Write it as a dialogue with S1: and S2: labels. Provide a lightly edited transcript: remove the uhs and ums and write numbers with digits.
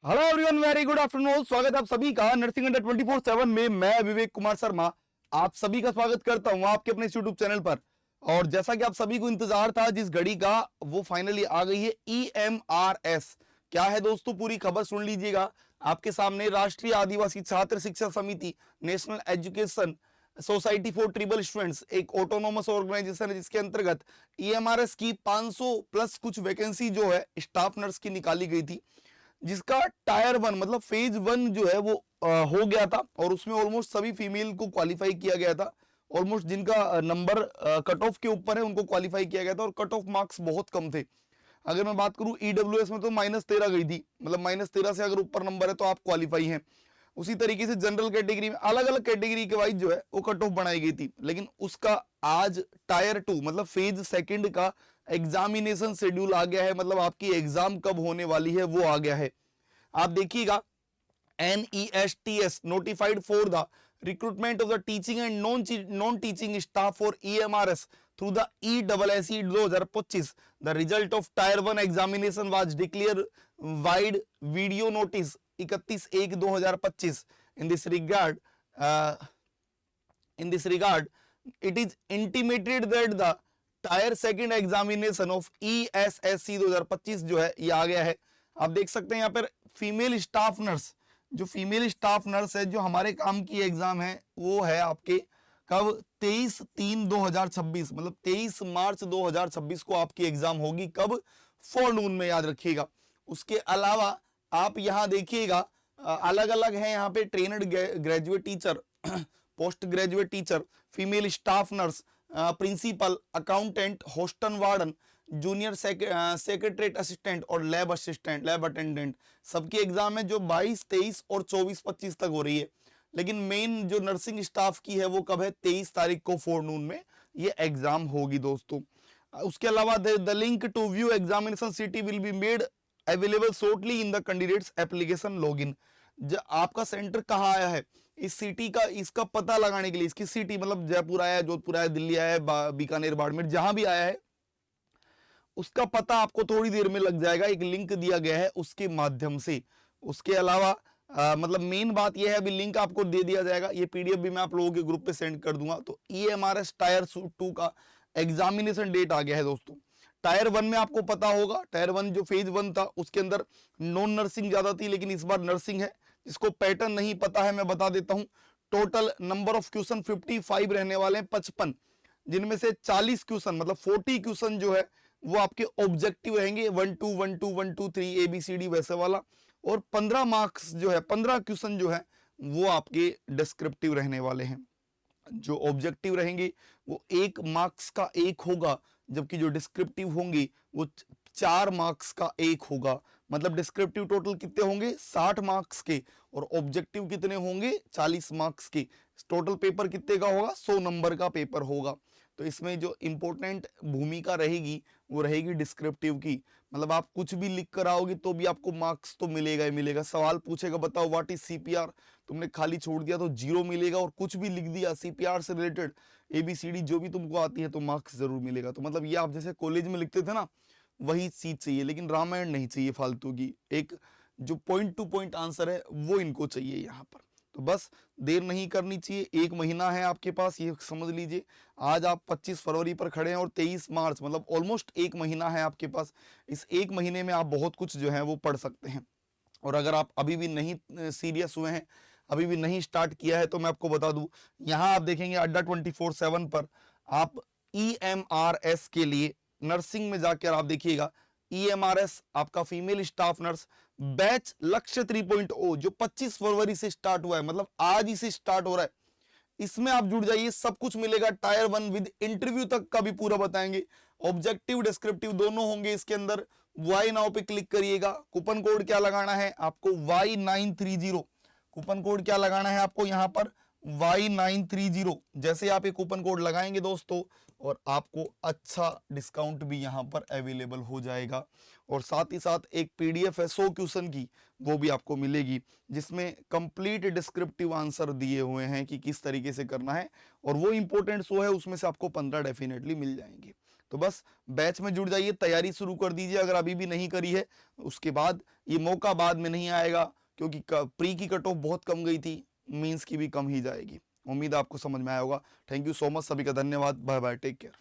S1: Hello everyone, very good afternoon. स्वागत है आप सभी का नर्सिंग अंडर 24/7 में। मैं विवेक कुमार शर्मा आप सभी का स्वागत करता हूं आपके अपने यूट्यूब चैनल पर। और जैसा कि आप सभी को इंतजार था जिस घड़ी का, वो फाइनली आ गई है EMRS। क्या है दोस्तों, पूरी खबर सुन लीजिएगा। आपके सामने राष्ट्रीय आदिवासी छात्र शिक्षा समिति, national education society for tribal students, एक ऑटोनोमस ऑर्गेनाइजेशन है जिसके अंतर्गत EMRS की 500 प्लस कुछ वैकेंसी जो है स्टाफ नर्स की निकाली गई थी, जिसका टायर वन मतलब फेज वन जो है वो हो गया था। और उसमें ऑलमोस्ट सभी फीमेल को क्वालिफाई किया गया था। ऑलमोस्ट जिनका नंबर कट ऑफ के ऊपर है उनको क्वालिफाई किया गया था, और कट ऑफ मार्क्स बहुत कम थे। अगर मैं बात करूं EWS में तो -13 गई थी, मतलब -13 से अगर ऊपर नंबर है तो आप क्वालिफाई हैं। उसी तरीके से जनरल कैटेगरी में अलग अलग कैटेगरी के वाइज जो है वो कट ऑफ बनाई गई थी, लेकिन उसका आज टायर टू मतलब फेज सेकंड का एग्जामिनेशन शेड्यूल आ गया है। मतलब आपकी एग्जाम कब होने वाली है वो आ गया है। आप देखिएगा, NESTS notified for the recruitment of the teaching and non-teaching staff for EMRS through the ESSE 2025. The result of Tier 1 examination was declared wide video notice 31/1/2025. In this regard, it is intimated that the Tier 2 examination of ESSE 2025 जो है ये आ गया है। आप देख सकते हैं यहाँ पर फीमेल स्टाफ नर्स, जो फीमेल स्टाफ नर्स है जो हमारे काम की एग्जाम है वो है आपके कब 23/3/2026, मतलब 23 मार्च 2026 को आपकी एग्जाम होगी। कब? फोरनून में, याद रखिएगा। उसके अलावा आप यहाँ देखिएगा अलग अलग है यहाँ पे trained graduate teacher, post graduate teacher, female staff nurse, principal, accountant, hostel warden, junior secretariat assistant और लैब असिस्टेंट, लैब अटेंडेंट, सबकी एग्जाम है जो 22, 23 और 24-25 तक हो रही है। लेकिन मेन जो नर्सिंग स्टाफ की है वो कब है? 23 तारीख को फोरनून में ये एग्जाम होगी दोस्तों। उसके अलावा the link to view examination city will be made available shortly in the candidates application login. आपका सेंटर कहाँ आया है, इस सिटी का, इसका पता लगाने के लिए, इसकी सिटी मतलब जयपुर आया है, जोधपुर आया है, दिल्ली आया है, बीकानेर, बाड़मेर, जहां भी आया है उसका पता आपको थोड़ी देर में लग जाएगा। एक लिंक दिया गया है उसके माध्यम से। उसके अलावा मतलब मेन बात यह है, अभी लिंक आपको दे दिया जाएगा, ये PDF भी मैं आप लोगों के ग्रुप पे सेंड कर दूंगा। तो EMRS टायर 2 का एग्जामिनेशन डेट आ गया है दोस्तों। टायर 1 में आपको पता होगा, टायर 1 जो फेज 1 था उसके अंदर नॉन नर्सिंग ज्यादा थी, लेकिन इस बार नर्सिंग है। जिसको पैटर्न नहीं पता है मैं बता देता हूं। टोटल नंबर ऑफ क्वेश्चन 55 रहने वाले हैं, 55, जिनमें से 40 क्वेश्चन मतलब 40 क्वेश्चन जो है वो आपके ऑब्जेक्टिव रहेंगे, 1 2 1 2 1 2 3 ABCD वैसे वाला। और 15 मार्क्स जो है, 15 क्वेश्चन जो है वो आपके डिस्क्रिप्टिव रहने वाले हैं। जो ऑब्जेक्टिव रहेंगे वो 1 मार्क्स का एक होगा, जबकि जो डिस्क्रिप्टिव होंगे वो 4 मार्क्स का एक होगा। मतलब डिस्क्रिप्टिव टोटल कितने होंगे? 60 मार्क्स के, और ऑब्जेक्टिव कितने होंगे? 40 मार्क्स के। टोटल पेपर कितने का होगा? 100 नंबर का पेपर होगा। तो इसमें जो इंपॉर्टेंट भूमिका रहेगी वो रहेगी डिस्क्रिप्टिव की। मतलब आप कुछ भी लिख कर आओगे तो भी आपको मार्क्स तो मिलेगा ही मिलेगा। सवाल पूछेगा, बताओ व्हाट इज CPR, तुमने खाली छोड़ दिया तो 0 मिलेगा, और कुछ भी लिख दिया CPR से रिलेटेड ABCD जो भी तुमको आती है तो मार्क्स जरूर मिलेगा। तो मतलब ये आप जैसे कॉलेज में लिखते थे ना, वही चीज चाहिए, लेकिन रामायण नहीं चाहिए फालतू की। एक जो पॉइंट टू पॉइंट आंसर है वो इनको चाहिए यहाँ पर। तो बस देर नहीं करनी चाहिए, 1 महीना है आपके पास, ये समझ लीजिए। आज आप 25 फरवरी पर खड़े हैं और 23 मार्च, मतलब ऑलमोस्ट 1 महीना है आपके पास। इस 1 महीने में आप बहुत कुछ जो है वो पढ़ सकते हैं। और अगर आप अभी भी नहीं सीरियस हुए हैं, अभी भी नहीं स्टार्ट किया है, तो मैं आपको बता दूं, यहाँ आप देखेंगे अड्डा 24/7 पर आप EMRS के लिए नर्सिंग में जाकर आप देखिएगा। EMRS आपका फीमेल स्टाफ नर्स बैच लक्ष्य 3.0 जो 25 फरवरी से स्टार्ट हुआ है, मतलब आज ही से स्टार्ट हो रहा है। इसमें आप जुड़ जाइए, सब कुछ मिलेगा। टायर 1 विद इंटरव्यू तक का भी पूरा बताएंगे। ऑब्जेक्टिव डिस्क्रिप्टिव दोनों होंगे इसके अंदर। वाई नाउ पे क्लिक करिएगा। कूपन कोड क्या लगाना है आपको? Y930। कूपन कोड क्या लगाना है आपको यहाँ पर? Y930। जैसे आप ये कूपन कोड लगाएंगे दोस्तों, और आपको अच्छा डिस्काउंट भी यहाँ पर अवेलेबल हो जाएगा। और साथ ही साथ एक PDF है 100 क्वेश्चन की, वो भी आपको मिलेगी, जिसमें कंप्लीट डिस्क्रिप्टिव आंसर दिए हुए हैं कि किस तरीके से करना है। और वो इंपॉर्टेंट 100 है, उसमें से आपको 15 डेफिनेटली मिल जाएंगे। तो बस बैच में जुड़ जाइए, तैयारी शुरू कर दीजिए अगर अभी भी नहीं करी है। उसके बाद ये मौका बाद में नहीं आएगा, क्योंकि प्री की कट ऑफ बहुत कम गई थी, मींस की भी कम ही जाएगी। उम्मीद है आपको समझ में आया होगा। थैंक यू सो मच, सभी का धन्यवाद, बाय बाय, टेक केयर।